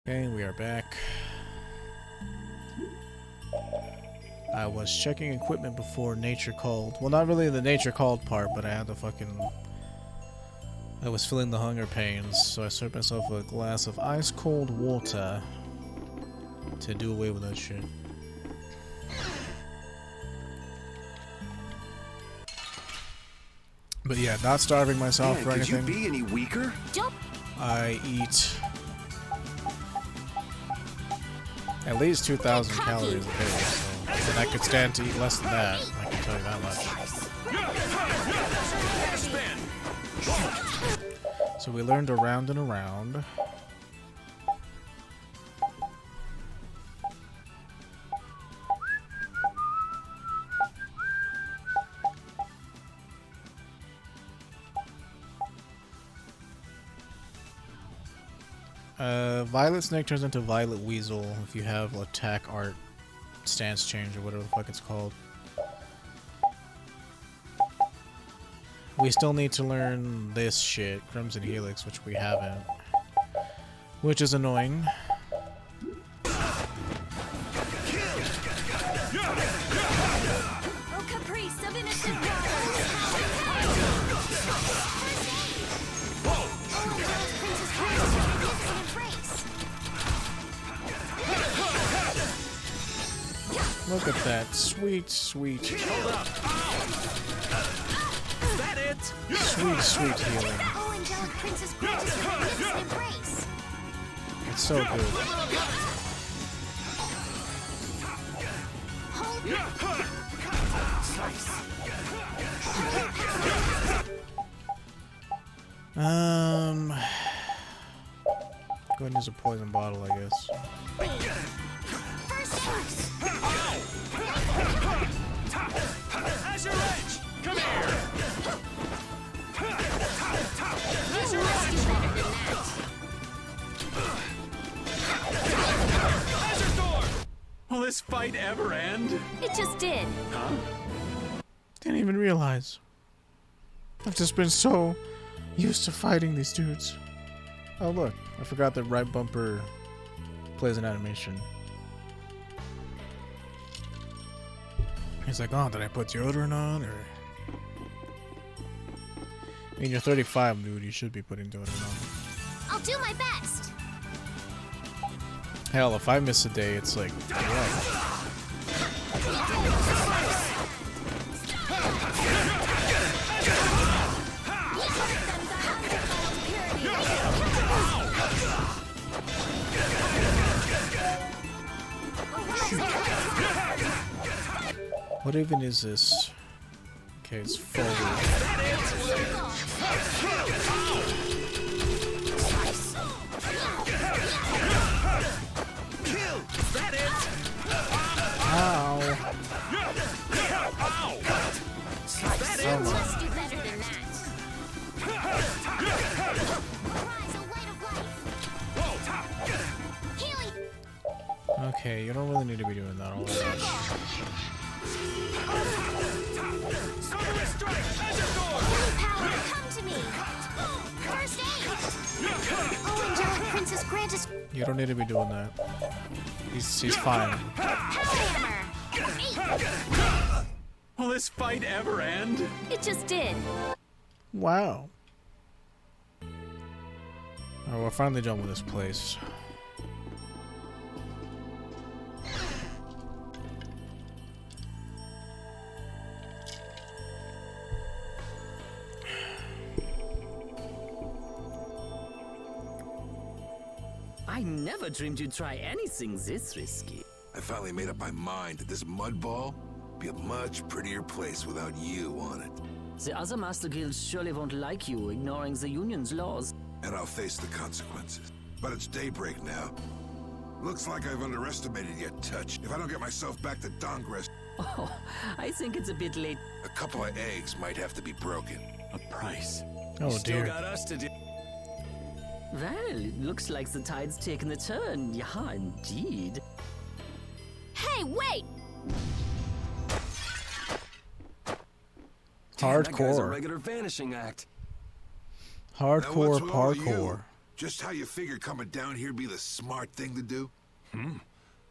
Okay, we are back. I was checking equipment before nature called. Well, not really the nature called part, but I had to I was feeling the hunger pains, so I served myself a glass of ice cold water to do away with that shit. But yeah, not starving myself or anything. Could you be any weaker? I eat at least 2,000 calories a day, so and I could stand to eat less than that, I can tell you that much. So we learned around and around. Violet Snake turns into Violet Weasel if you have attack art stance change or whatever the fuck it's called. We still need to learn this shit, Crimson Helix, which we haven't. Which is annoying. Look at that sweet, sweet. Hold up. Is that it? Sweet, sweet healing. Oh, angelic princess grants us a magnificent embrace. It's so good. Go ahead and use a poison bottle, I guess. How's your edge? Come here. How's your edge? How's your door? Will this fight ever end? It just did. Huh? Didn't even realize. I've just been so used to fighting these dudes. Oh look, I forgot that right bumper plays an animation. He's like, oh, did I put deodorant on, or... I mean, you're 35, dude, you should be putting deodorant on. I'll do my best. Hell, if I miss a day, it's like, yeah. What even is this? Okay, it's forward. Ow. Let's do better than that. Healing. Okay, you don't really need to be doing that all that much. Power, come to me. First aid. Oh, angelic princess grant us. You don't need to be doing that. He's fine. Hammer. Will this fight ever end? It just did. Wow. Oh, we're finally done with this place. I never dreamed you'd try anything this risky. I finally made up my mind that this mud ball would be a much prettier place without you on it. The other Master Guilds surely won't like you ignoring the Union's laws. And I'll face the consequences. But it's daybreak now. Looks like I've underestimated your touch. If I don't get myself back to Dongres, Oh, I think it's a bit late. a couple of eggs might have to be broken. A price. Oh Still dear. got us to do. Well, it looks like the tide's taken a turn. Yeah, indeed. Hey, wait! Damn, that guy's a Hardcore. regular vanishing act. Now, Hardcore what's with all parkour. Just how you figured coming down here'd be the smart thing to do?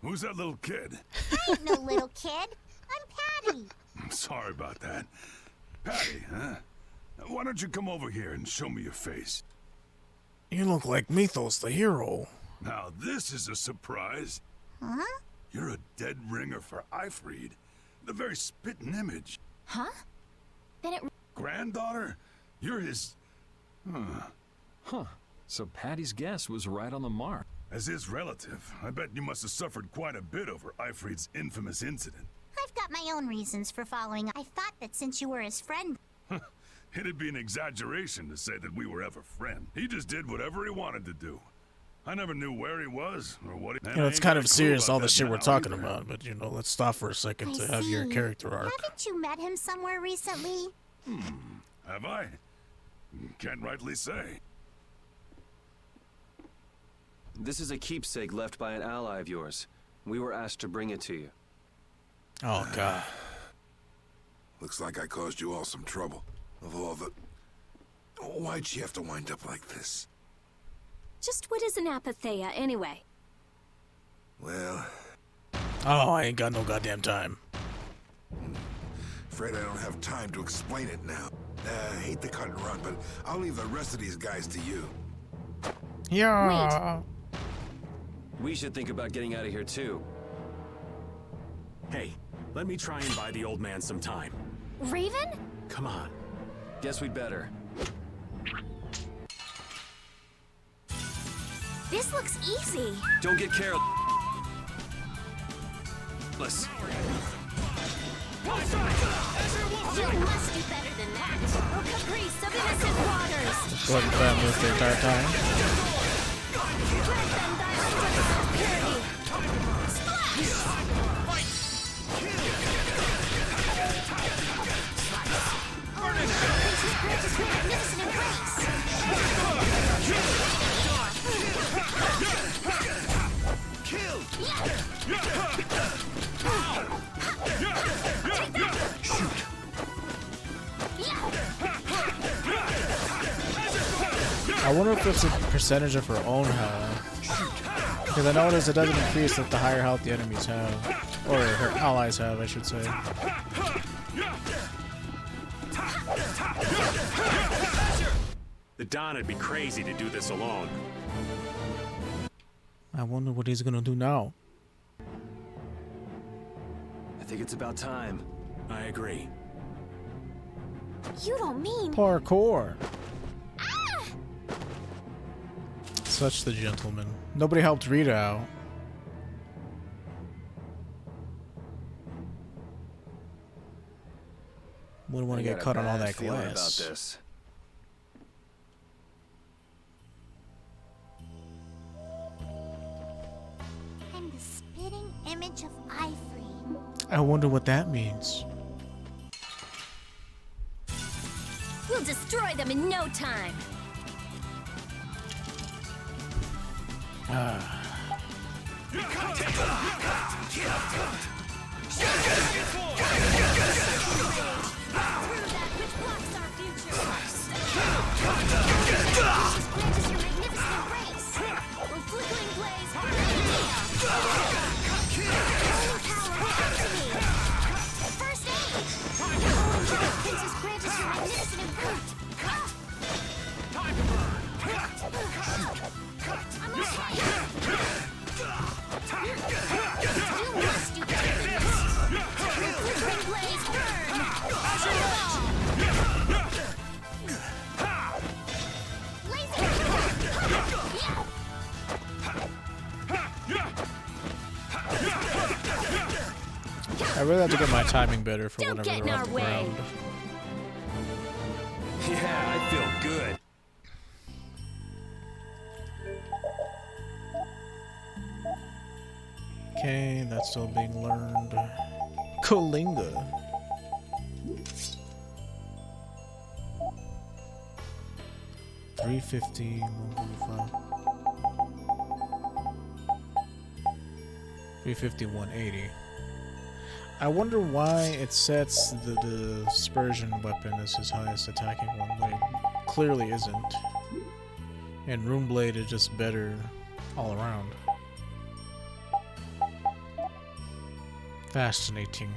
Who's that little kid? I ain't no little kid. I'm Patty. I'm sorry about that. Patty, huh? Why don't you come over here and show me your face? You look like Mythos the hero. Now this is a surprise. Huh? You're a dead ringer for Ifried. The very spitting image. Huh? Then it... Granddaughter? You're his... Huh. So Patty's guess was right on the mark. As his relative, I bet you must have suffered quite a bit over Ifried's infamous incident. I've got my own reasons for following. I thought that since you were his friend... It'd be an exaggeration to say that we were ever friends. He just did whatever he wanted to do. I never knew where he was or what he... You know, it's kind of serious, all the shit we're talking about, but, you know, let's stop for a second to have your character arc. Haven't you met him somewhere recently? Have I? Can't rightly say. This is a keepsake left by an ally of yours. We were asked to bring it to you. Oh, God. Looks like I caused you all some trouble. Of all the... Why'd she have to wind up like this? Just what is an apatheia, anyway? Well... Oh, I ain't got no goddamn time. Afraid I don't have time to explain it now. Hate to cut and run, but I'll leave the rest of these guys to you. Yeah. We should think about getting out of here too. Hey, let me try and buy the old man some time. Raven? Come on. Guess we'd better. This looks easy. Don't get careless. You must do better than that. Oh, Caprice, of innocent waters. Go ahead and try and move the entire time. Grant them thy righteous purity. Magnificent embrace. I wonder if it's a percentage of her own health. Because I noticed it doesn't increase with the higher health the enemies have. Or her allies have, I should say. The Don would be crazy to do this alone. I wonder what he's gonna do now. I think it's about time. I agree. You don't mean... Parkour. Such the gentleman. Nobody helped Rita out. Wouldn't want to get cut on all that glass. About this. I'm the spitting image of Ifried. I wonder what that means. We'll destroy them in no time. I really have to get my timing better for Don't whenever get in they're our off the way. ground. Yeah, I feel good. Okay, that's still being learned. Kalinga. $350, 145. 350, 180. I wonder why it sets the dispersion weapon as his highest attacking one, but it clearly isn't. And Runeblade is just better all around. Fascinating.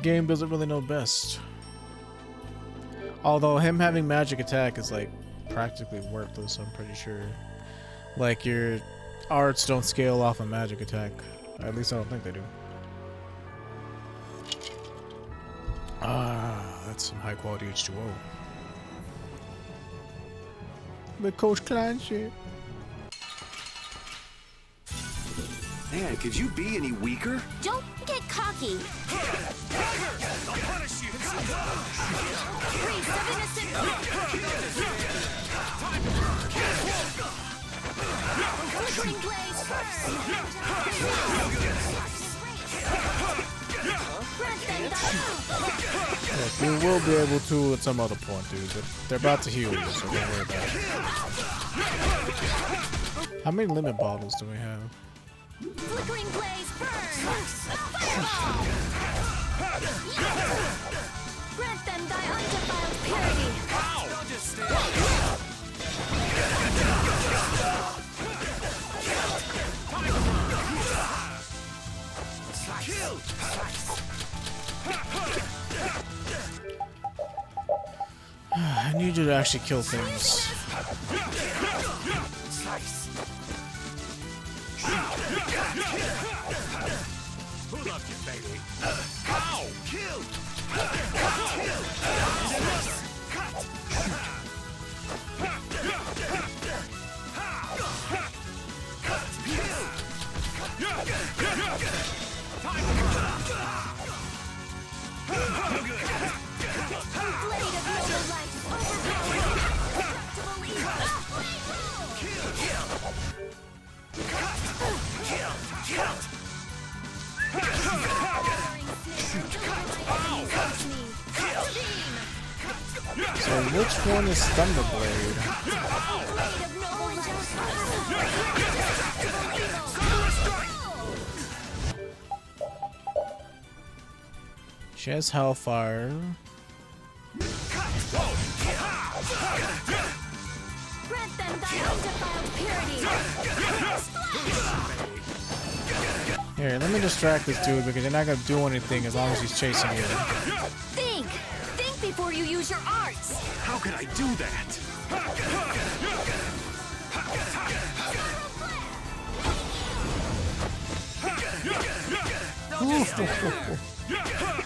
Game doesn't really know best. Although him having magic attack is like practically worthless, I'm pretty sure. Like your arts don't scale off a magic attack. At least I don't think they do. Ah, that's some high quality H2O. The Coach Klein shit. Man, could you be any weaker? Don't get cocky. I'll punish you. Raise of innocent. Flickering blaze first. Grant them Look, we will be able to at some other point, dude. But they're about to heal you, so don't worry about it. How many limit bottles do we have? Flickering blaze burn! Fireball! Grant them thy undefiled purity! Don't just stand. Kill! I need you to actually kill things. Who loved you, baby? Ow! Kill! Blade of noble light overpowering indestructible So which one is Thunderblade? Blade of noble light She has Hellfire. Grant them thy undefiled purity! Here, let me distract this dude because you're not gonna do anything as long as he's chasing you. Think! Think before you use your arts! How could I do that?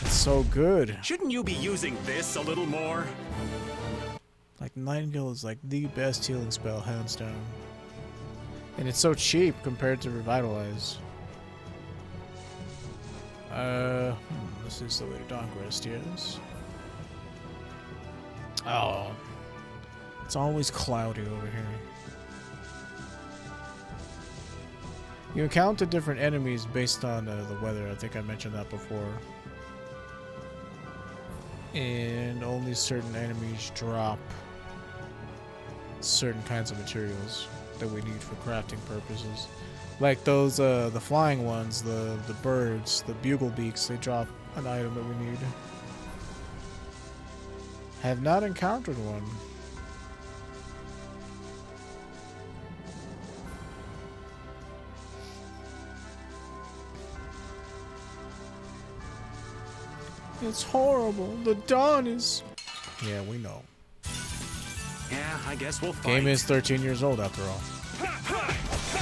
It's so good. Shouldn't you be using this a little more? Like Nightingale is like the best healing spell, hands down. And it's so cheap compared to Revitalize. This is the way to Dawn Rest, yes. Oh. It's always cloudy over here. You encounter different enemies based on the weather. I think I mentioned that before. And only certain enemies drop certain kinds of materials that we need for crafting purposes. Like those, the flying ones, the birds, the bugle beaks, they drop an item that we need. Have not encountered one. It's horrible. The dawn is... Yeah, we know. Yeah, I guess we'll fight. Game is 13 years old after all.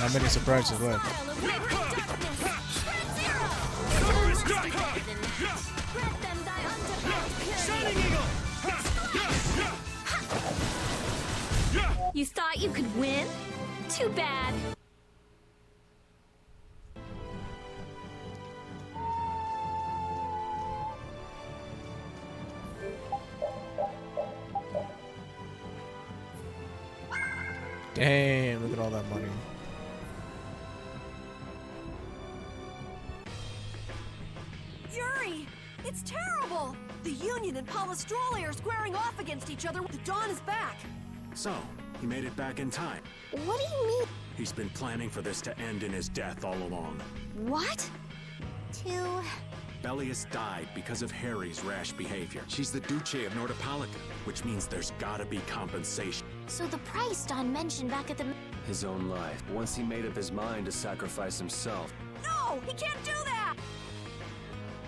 Not many surprises left. Style of wavering darkness! Grant them thy undefiled purity! You thought you could win? Too bad. Damn, look at all that money. Yuri! It's terrible! The Union and Palestrole are squaring off against each other. The Dawn is back! So, he made it back in time. What do you mean? He's been planning for this to end in his death all along. What? To Belius died because of Harry's rash behavior. She's the Duce of Nordopolica, which means there's gotta be compensation. So the price Don mentioned back at the... His own life. Once he made up his mind to sacrifice himself. No, he can't do that!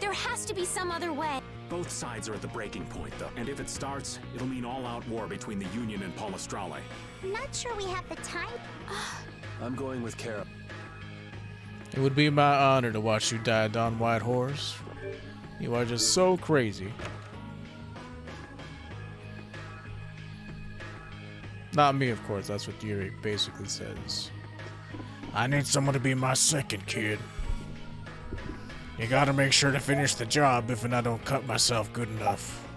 There has to be some other way. Both sides are at the breaking point, though. And if it starts, it'll mean all-out war between the Union and Palestrale. Not sure we have the time. I'm going with Kara. It would be my honor to watch you die, Don Whitehorse. You are just so crazy. Not me, of course. That's what Yuri basically says. I need someone to be my second kid. You gotta make sure to finish the job if I don't cut myself good enough.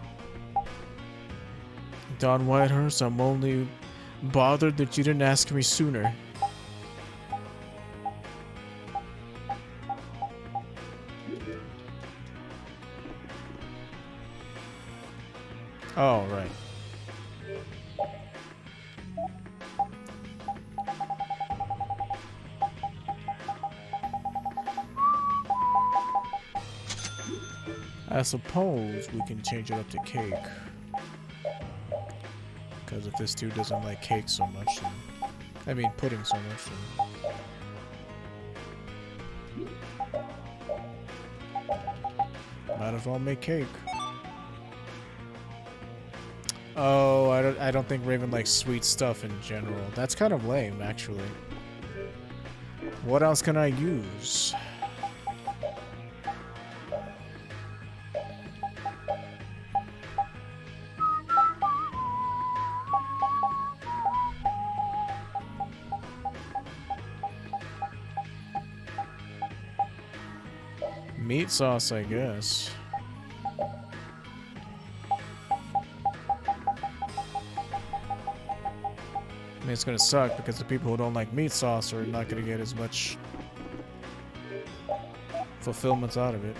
Don Whitehorse, I'm only bothered that you didn't ask me sooner. Oh, right. I suppose we can change it up to cake. Because if this dude doesn't like cake so much, then... I mean pudding so much, then... Might as well make cake. Oh, I don't think Raven likes sweet stuff in general. That's kind of lame, actually. What else can I use? Meat sauce, I guess. I mean, it's gonna suck because the people who don't like meat sauce are not gonna get as much fulfillment out of it.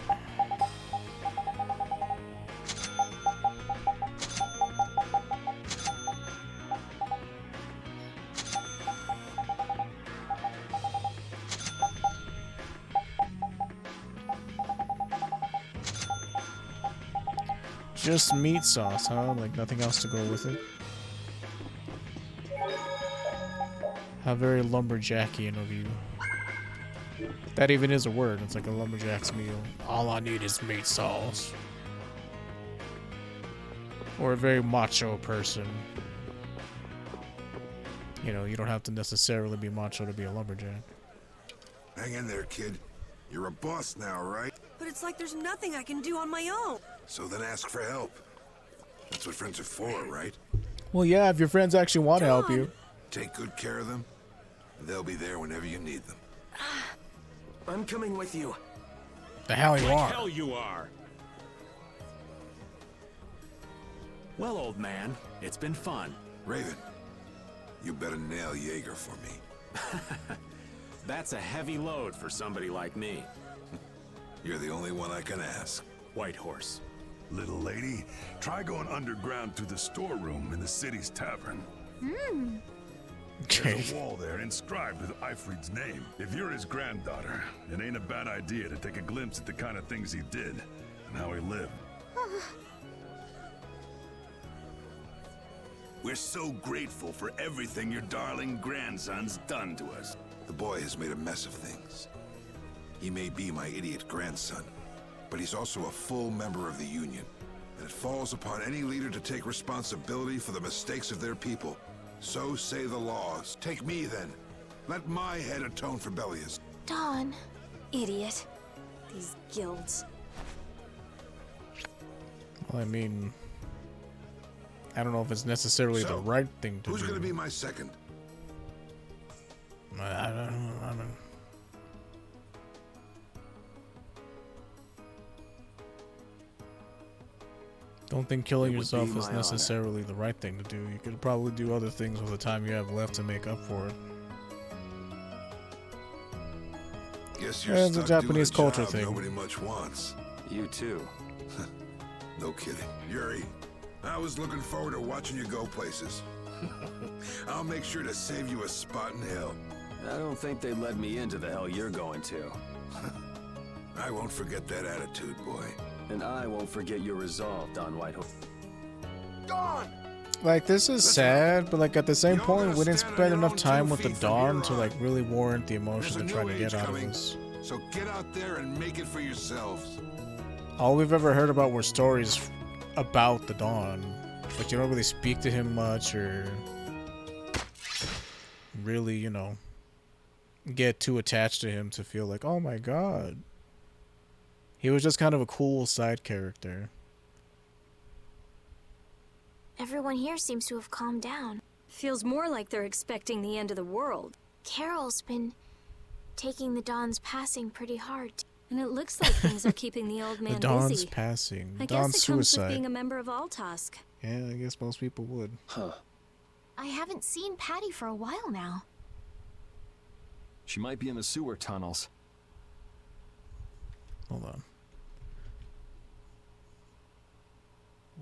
Just meat sauce, huh? Like nothing else to go with it? How very lumberjackian of you. That even is a word. It's like a lumberjack's meal. All I need is meat sauce. Or a very macho person. You know, you don't have to necessarily be macho to be a lumberjack. Hang in there, kid. You're a boss now, right? But it's like there's nothing I can do on my own. So then ask for help. That's what friends are for, right? Well, yeah, if your friends actually want to help you. Take good care of them. They'll be there whenever you need them. I'm coming with you. The hell you are. Hell you are. Well, old man, it's been fun. Raven, you better nail Jaeger for me. That's a heavy load for somebody like me. You're the only one I can ask. Whitehorse. Little lady, try going underground to the storeroom in the city's tavern. There's a wall there inscribed with Eifried's name. If you're his granddaughter, it ain't a bad idea to take a glimpse at the kind of things he did and how he lived. We're so grateful for everything your darling grandson's done to us. The boy has made a mess of things. He may be my idiot grandson, but he's also a full member of the Union, and it falls upon any leader to take responsibility for the mistakes of their people. So say the laws. Take me, then. Let my head atone for Belius. Don. Idiot. These guilds. Well, I mean... I don't know if it's necessarily the right thing to do. Who's gonna be my second? I don't know. Don't think killing yourself is necessarily the right thing to do. You could probably do other things with the time you have left to make up for it. Guess you're It's a stuck Japanese doing a culture job thing. Nobody much wants. You too. No kidding. Yuri, I was looking forward to watching you go places. I'll make sure to save you a spot in hell. I don't think they'd let me into the hell you're going to. I won't forget that attitude, boy. And I won't forget your resolve, Don Whitehorse. Dawn! Like, this is sad, but like at the same point, we didn't spend enough time with the Dawn to like really warrant the emotion they're trying to get out of us. So get out there and make it for yourselves. All we've ever heard about were stories about the Dawn. But you don't really speak to him much or really, you know, get too attached to him to feel like, oh my god. He was just kind of a cool side character. Everyone here seems to have calmed down. Feels more like they're expecting the end of the world. Carol's been taking the Dawn's passing pretty hard. And it looks like things are keeping the old man The Dawn's busy. passing. I Dawn's guess it comes suicide. with being a member of Altosk. Yeah, I guess most people would. Huh. I haven't seen Patty for a while now. She might be in the sewer tunnels. Hold on.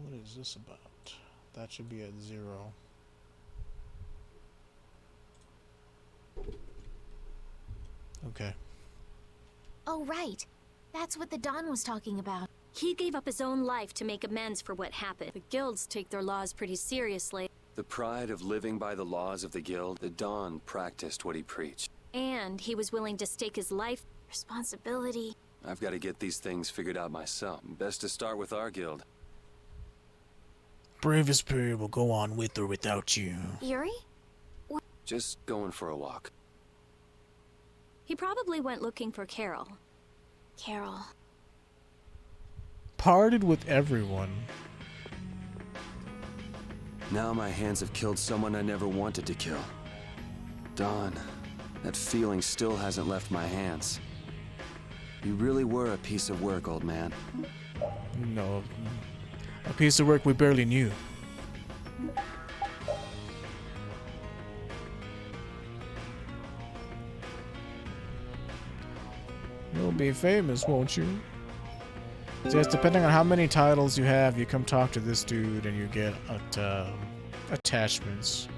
What is this about? That should be at 0. Okay. Oh, right. That's what the Dawn was talking about. He gave up his own life to make amends for what happened. The guilds take their laws pretty seriously. The pride of living by the laws of the guild, the Don practiced what he preached. And he was willing to stake his life. Responsibility. I've got to get these things figured out myself. Best to start with our guild. Brave Vesperia will go on with or without you. Yuri? Just going for a walk. He probably went looking for Carol. Carol. Parted with everyone. Now my hands have killed someone I never wanted to kill. Don, that feeling still hasn't left my hands. You really were a piece of work, old man. No. A piece of work we barely knew. You'll be famous, won't you? Just depending on how many titles you have, you come talk to this dude and you get attachments.